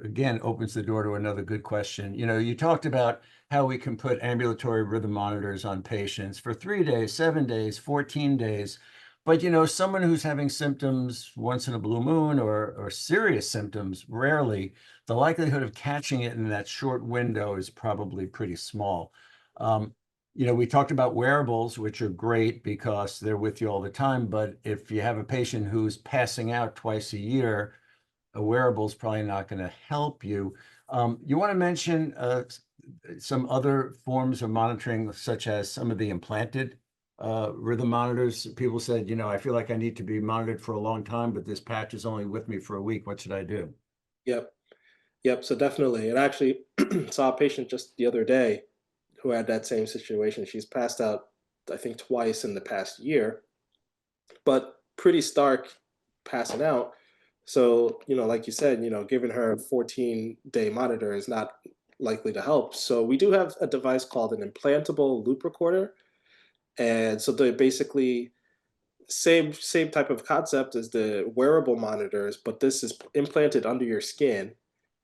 again, opens the door to another good question. You talked about how we can put ambulatory rhythm monitors on patients for 3 days, 7 days, 14 days. But, someone who's having symptoms once in a blue moon or serious symptoms, rarely, the likelihood of catching it in that short window is probably pretty small. We talked about wearables, which are great because they're with you all the time. But if you have a patient who's passing out twice a year, a wearable is probably not going to help you. You want to mention some other forms of monitoring, such as some of the implanted rhythm monitors. People said, I feel like I need to be monitored for a long time, but this patch is only with me for a week. What should I do? Yep. Yep. So definitely. And I actually saw a patient just the other day who had that same situation. She's passed out, I think, twice in the past year, but pretty stark passing out. So, like you said, giving her a 14-day monitor is not likely to help. So we do have a device called an implantable loop recorder. And so they're basically same type of concept as the wearable monitors, but this is implanted under your skin,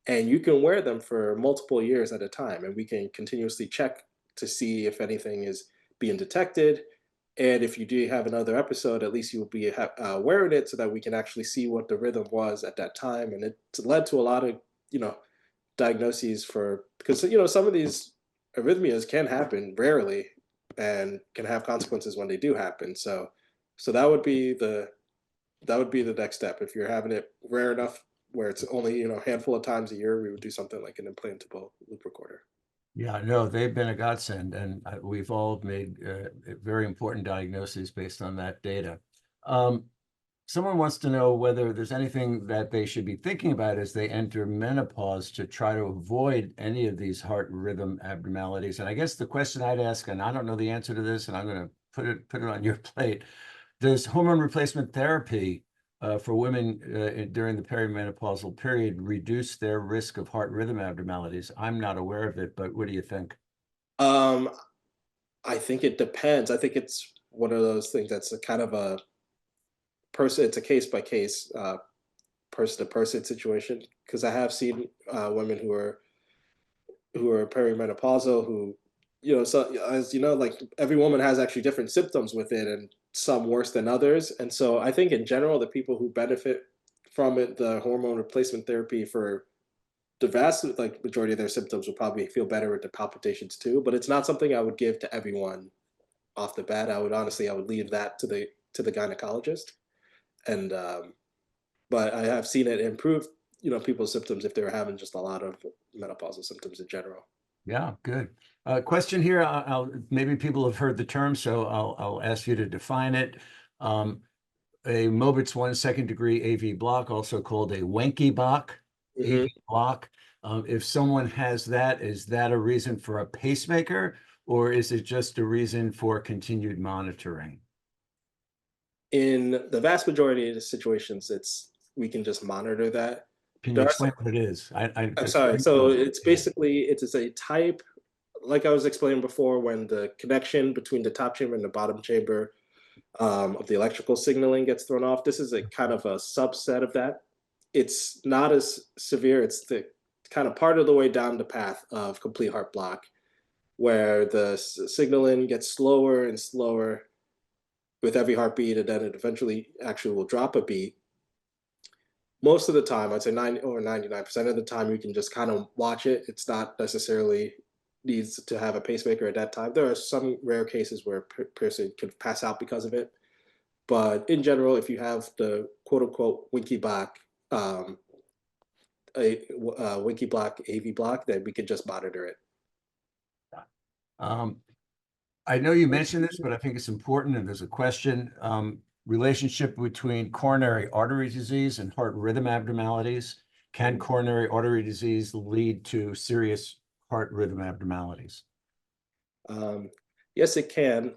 and you can wear them for multiple years at a time, and we can continuously check to see if anything is being detected. And if you do have another episode, at least you'll be wearing it so that we can actually see what the rhythm was at that time. And it led to a lot of diagnoses because some of these arrhythmias can happen rarely and can have consequences when they do happen. So that would be the next step. If you're having it rare enough where it's only a handful of times a year, we would do something like an implantable loop recorder. Yeah, no, they've been a godsend, and we've all made very important diagnoses based on that data. Someone wants to know whether there's anything that they should be thinking about as they enter menopause to try to avoid any of these heart rhythm abnormalities. And I guess the question I'd ask, and I don't know the answer to this, and I'm going to put it on your plate. Does hormone replacement therapy for women during the perimenopausal period reduce their risk of heart rhythm abnormalities? I'm not aware of it, but what do you think? Um, I think it depends. I think it's one of those things that's a kind of a person. It's a case by case, person to person situation. Because I have seen women who are perimenopausal so as you know, like every woman has actually different symptoms with it, and some worse than others. And so I think in general, the people who benefit from it, the hormone replacement therapy, for the vast majority of their symptoms will probably feel better with the palpitations too. But it's not something I would give to everyone off the bat. I would leave that to the gynecologist. And but I have seen it improve people's symptoms if they're having just a lot of menopausal symptoms in general. Yeah, good. Question here. Maybe people have heard the term, so I'll ask you to define it. A Mobitz 1 degree AV block, also called a Wenckebach AV Hmm. block. If someone has that, is that a reason for a pacemaker, or is it just a reason for continued monitoring? In the vast majority of the situations, we can just monitor that. Can you There are some. explain what it is? I'm It's sorry. very So simple. it's basically it is a type, like I was explaining before, when the connection between the top chamber and the bottom chamber of the electrical signaling gets thrown off. This is a kind of a subset of that. It's not as severe. It's the kind of part of the way down the path of complete heart block, where the signaling gets slower and slower with every heartbeat, and then it eventually actually will drop a beat. Most of the time, I'd say 90 or 99% of the time, you can just kind of watch it. It's not necessarily needs to have a pacemaker at that time. There are some rare cases where a person could pass out because of it. But in general, if you have the quote unquote Winky block, a Winky block AV block, then we can just monitor it. Um, I know you mentioned this, but I think it's important, and there's a question. Relationship between coronary artery disease and heart rhythm abnormalities. Can coronary artery disease lead to serious heart rhythm abnormalities? Yes, it can.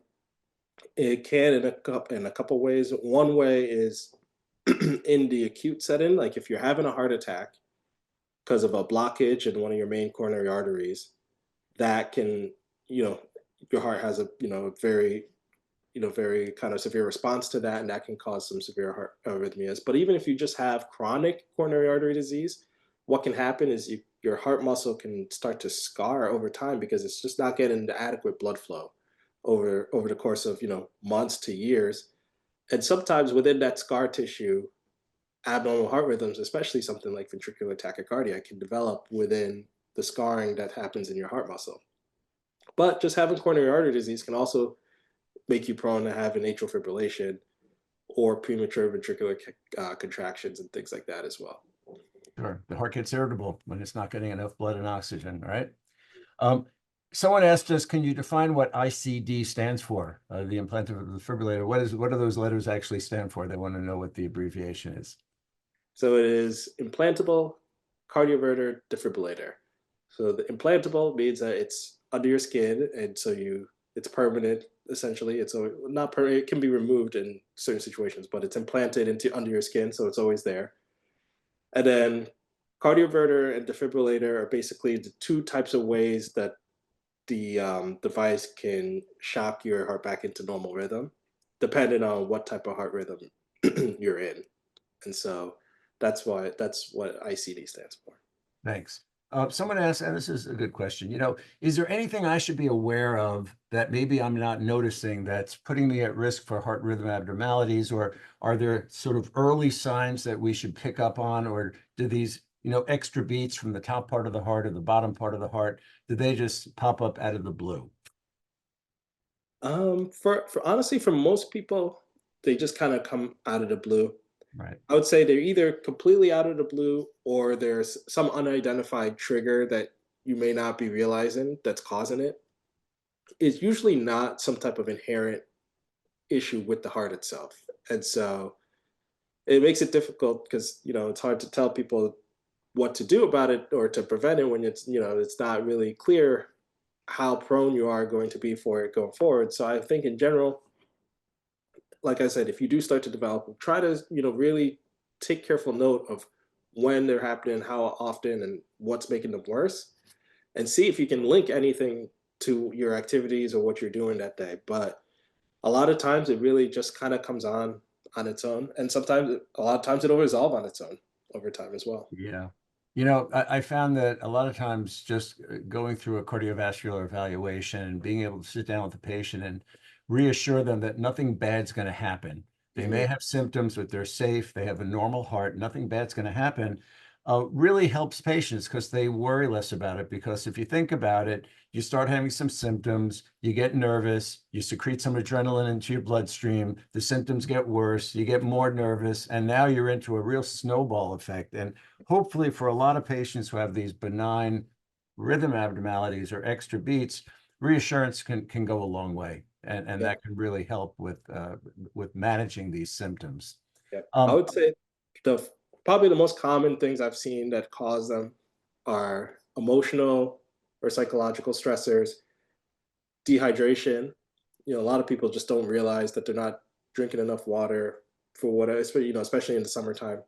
It can in a couple ways. One way is in the acute setting, like if you're having a heart attack because of a blockage in one of your main coronary arteries, that can, you know, your heart has a, very, very kind of severe response to that, and that can cause some severe heart arrhythmias. But even if you just have chronic coronary artery disease, what can happen is your heart muscle can start to scar over time because it's just not getting the adequate blood flow over the course of months to years. And sometimes within that scar tissue, abnormal heart rhythms, especially something like ventricular tachycardia, can develop within the scarring that happens in your heart muscle. But just having coronary artery disease can also make you prone to having atrial fibrillation or premature ventricular contractions and things like that as well. Sure. The heart gets irritable when it's not getting enough blood and oxygen, right? Um, Someone asked us, can you define what ICD stands for? The implantable defibrillator. What do those letters actually stand for? They want to know what the abbreviation is. So it is implantable cardioverter defibrillator. So the implantable means that it's under your skin, and so it's permanent. Essentially, it's not permanent. It can be removed in certain situations, but it's implanted into under your skin, so it's always there. And then cardioverter and defibrillator are basically the two types of ways that the device can shock your heart back into normal rhythm, depending on what type of heart rhythm you're in. And so that's what ICD stands for. Thanks. Someone asked, and this is a good question, is there anything I should be aware of that maybe I'm not noticing that's putting me at risk for heart rhythm abnormalities, or are there sort of early signs that we should pick up on, or do these, extra beats from the top part of the heart or the bottom part of the heart, do they just pop up out of the blue? For honestly, for most people, they just kind of come out of the blue. Right. I would say they're either completely out of the blue or there's some unidentified trigger that you may not be realizing that's causing it. It's usually not some type of inherent issue with the heart itself. And so it makes it difficult because, it's hard to tell people what to do about it or to prevent it when it's not really clear how prone you are going to be for it going forward. So I think in general, like I said, if you do start to develop, try to, really take careful note of when they're happening, how often, and what's making them worse, and see if you can link anything to your activities or what you're doing that day. But a lot of times it really just kind of comes on its own. And sometimes, a lot of times it'll resolve on its own over time as well. Yeah. I found that a lot of times just going through a cardiovascular evaluation and being able to sit down with the patient and reassure them that nothing bad's going to happen. They may Mhm. have symptoms, but they're safe. They have a normal heart. Nothing bad's going to happen. Really helps patients because they worry less about it. Because if you think about it, you start having some symptoms, you get nervous, you secrete some adrenaline into your bloodstream, the symptoms get worse, you get more nervous, and now you're into a real snowball effect. And hopefully for a lot of patients who have these benign rhythm abnormalities or extra beats, reassurance can go a long way. And Yeah, that can really help with managing these symptoms. yeah. I Um, would say the probably the most common things I've seen that cause them are emotional or psychological stressors, dehydration. A lot of people just don't realize that they're not drinking enough water for what, especially in the summertime.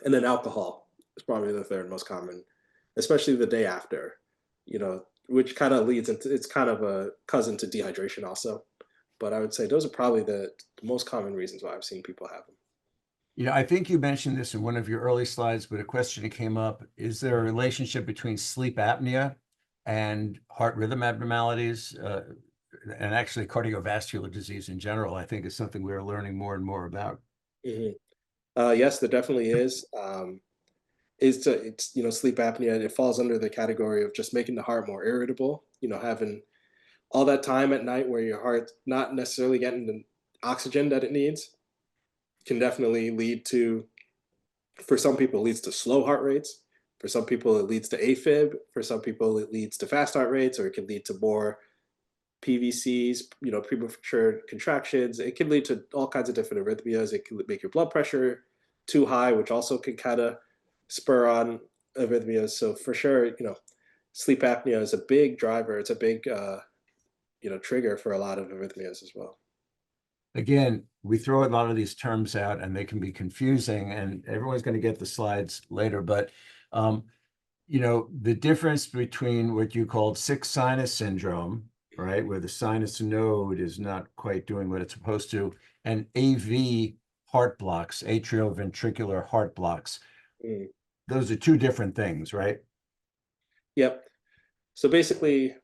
And then alcohol is probably the third most common, especially the day after, which kind of leads into, it's kind of a cousin to dehydration also. But I would say those are probably the most common reasons why I've seen people have them. I think you mentioned this in one of your early slides, but a question that came up, is there a relationship between sleep apnea and heart rhythm abnormalities, and actually cardiovascular disease in general? I think is something we're learning more and more about. Mhm. Yes, there definitely is. It's sleep apnea. It falls under the category of just making the heart more irritable. Having all that time at night where your heart's not necessarily getting the oxygen that it needs can definitely lead to, for some people, it leads to slow heart rates. For some people, it leads to AFib. For some people, it leads to fast heart rates, or it can lead to more PVCs, premature contractions. It can lead to all kinds of different arrhythmias. It can make your blood pressure too high, which also can kind of spur on arrhythmias. So for sure, sleep apnea is a big driver. It's a big trigger for a lot of arrhythmias as well. Again, we throw a lot of these terms out and they can be confusing, and everyone's going to get the slides later. But, the difference between what you called sick sinus syndrome, right, where the sinus node is not quite doing what it's supposed to, and AV heart blocks, atrioventricular heart blocks. Mm. Those are two different things, right? Yep. So basically,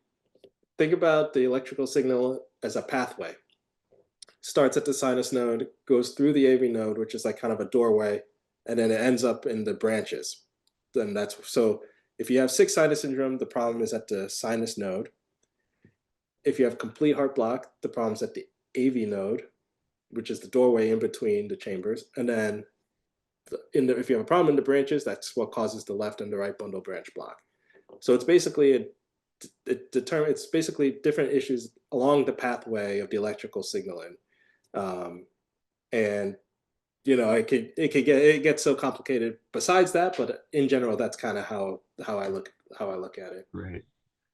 think about the electrical signal as a pathway. Starts at the sinus node, goes through the AV node, which is like kind of a doorway, and then it ends up in the branches. Then so if you have sick sinus syndrome, the problem is at the sinus node. If you have complete heart block, the problem's at the AV node, which is the doorway in between the chambers. And then if you have a problem in the branches, that's what causes the left and the right bundle branch block. So it's basically it's basically different issues along the pathway of the electrical signaling. And it gets so complicated besides that, but in general, that's kind of how I look at it. Right.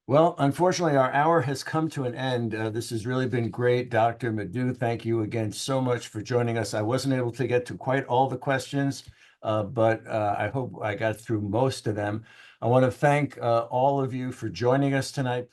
Well, unfortunately, our hour has come to an end. This has really been great. Dr. Madu, thank you again so much for joining us. I wasn't able to get to quite all the questions, but I hope I got through most of them. I want to thank all of you for joining us tonight.